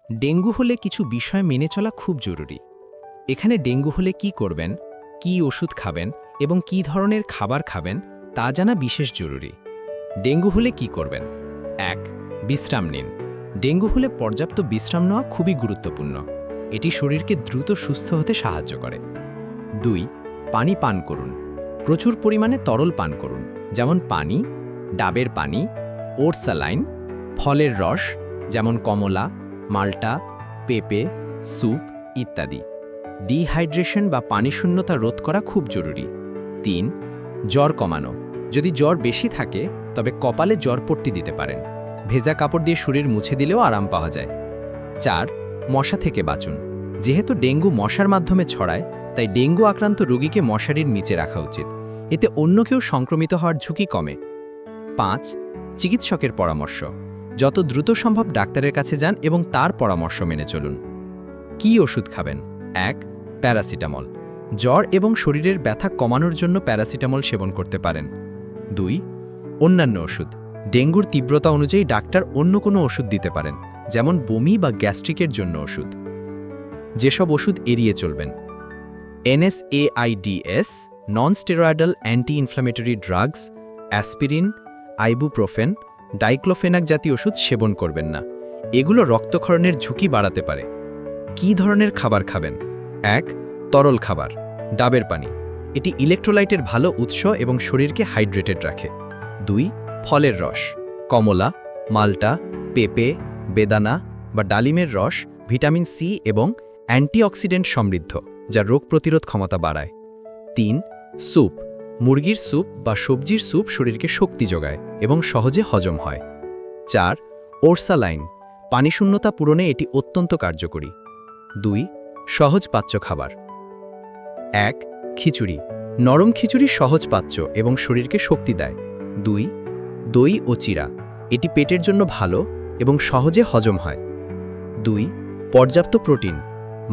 Dengue হলে কিছু বিষয় মেনে চলা খুব জরুরি। এখানে ডেঙ্গু হলে কি করবেন, কি ওষুধ খাবেন এবং কি ধরনের খাবার খাবেন তা জানা বিশেষ জরুরি। ডেঙ্গু হলে কি করবেন? ১. বিশ্রাম নিন। ডেঙ্গু হলে পর্যাপ্ত বিশ্রাম নেওয়া খুবই গুরুত্বপূর্ণ। এটি শরীরকে দ্রুত সুস্থ হতে সাহায্য করে। ২. পানি পান করুন। প্রচুর পরিমাণে তরল পান করুন, যেমন পানি, ডাবের পানি, ওটস স্যালাইন, ফলের রস যেমন কমলা, মাল্টা, পেঁপে, স্যুপ ইত্যাদি। ডিহাইড্রেশন বা পানিশূন্যতা রোধ করা খুব জরুরি। ৩. জ্বর কমানো। যদি জ্বর বেশি থাকে তবে কপালে জ্বরপট্টি দিতে পারেন। ভেজা কাপড় দিয়ে শরীর মুছে দিলেও আরাম পাওয়া যায়। ৪. মশা থেকে বাঁচুন। যেহেতু ডেঙ্গু মশার মাধ্যমে ছড়ায়, তাই ডেঙ্গু আক্রান্ত রোগীকে মশারির নিচে রাখা উচিত। এতে অন্য কেউ সংক্রমিত হওয়ার ঝুঁকি কমে। ৫. চিকিৎসকের পরামর্শ। যত দ্রুত সম্ভব ডাক্তারের কাছে যান এবং তার পরামর্শ মেনে চলুন। কি ওষুধ খাবেন? ১. প্যারাসিটামল। জ্বর এবং শরীরের ব্যথা কমানোর জন্য প্যারাসিটামল সেবন করতে পারেন। ২. অন্যান্য ওষুধ। ডেঙ্গুর তীব্রতা অনুযায়ী ডাক্তার অন্য কোনো ওষুধ দিতে পারেন, যেমন বমি বা গ্যাস্ট্রিকের জন্য ওষুধ। যেসব ওষুধ এড়িয়ে চলবেন: NSAIDs, non steroidal anti inflammatory drugs, aspirin, ibuprofen, diclofenac জাতীয় ওষুধ সেবন করবেন না। এগুলো রক্তক্ষরণের ঝুঁকি বাড়াতে পারে। কী ধরনের খাবার খাবেন? ১. তরল খাবার। ডাবের পানি। এটি ইলেকট্রোলাইটের ভালো উৎস এবং শরীরকে হাইড্রেটেড রাখে। ২. ফলের রস। কমলা, মাল্টা, পেঁপে, বেদানা বা ডালিমের রস ভিটামিন সি এবং অ্যান্টিঅক্সিডেন্ট সমৃদ্ধ, যা রোগ প্রতিরোধ ক্ষমতা বাড়ায়। ৩. স্যুপ। মুরগির স্যুপ বা সবজির স্যুপ শরীরকে শক্তি যোগায় এবং সহজে হজম হয়। ৪. ওরসালাইন। পানিশূন্যতা পূরণে এটি অত্যন্ত কার্যকরী। ২. সহজ পাচ্য খাবার। ১. খিচুড়ি। নরম খিচুড়ি সহজ পাচ্য এবং শরীরকে শক্তি দেয়। ২. দই ও চিড়া। এটি পেটের জন্য ভালো এবং সহজে হজম হয়। ২. পর্যাপ্ত প্রোটিন।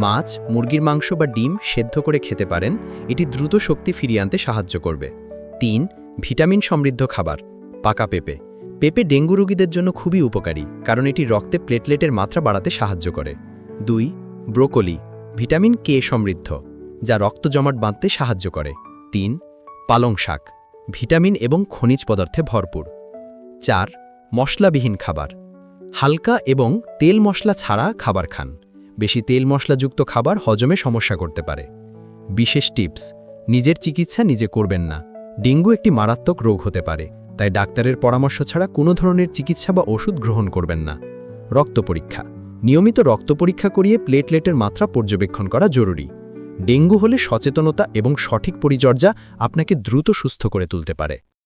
মাছ, মুরগির মাংস বা ডিম সেদ্ধ করে খেতে পারেন, এটি দ্রুত শক্তি ফিরিয়ে আনতে সাহায্য করবে। ৩. ভিটামিন সমৃদ্ধ খাবার। পাকা পেঁপে। পেঁপে ডেঙ্গু রোগীদের জন্য খুবই উপকারী, কারণ এটি রক্তে প্লেটলেটের মাত্রা বাড়াতে সাহায্য করে। ২. ব্রোকলি। ভিটামিন কে সমৃদ্ধ, যা রক্ত জমাট বাঁধতে সাহায্য করে। ৩. পালং শাক। ভিটামিন এবং খনিজ পদার্থে ভরপুর। ৪. মশলাবিহীন খাবার। হালকা এবং তেল মশলা ছাড়া খাবার খান। বেশি তেল মশলাযুক্ত খাবার হজমে সমস্যা করতে পারে। বিশেষ টিপস: নিজের চিকিৎসা নিজে করবেন না। ডেঙ্গু একটি মারাত্মক রোগ হতে পারে, তাই ডাক্তারের পরামর্শ ছাড়া কোনো ধরনের চিকিৎসা বা ওষুধ গ্রহণ করবেন না। রক্ত পরীক্ষা। নিয়মিত রক্ত পরীক্ষা করিয়ে প্লেটলেটের মাত্রা পর্যবেক্ষণ করা জরুরি। ডেঙ্গু হলে সচেতনতা এবং সঠিক পরিচর্যা আপনাকে দ্রুত সুস্থ করে তুলতে পারে।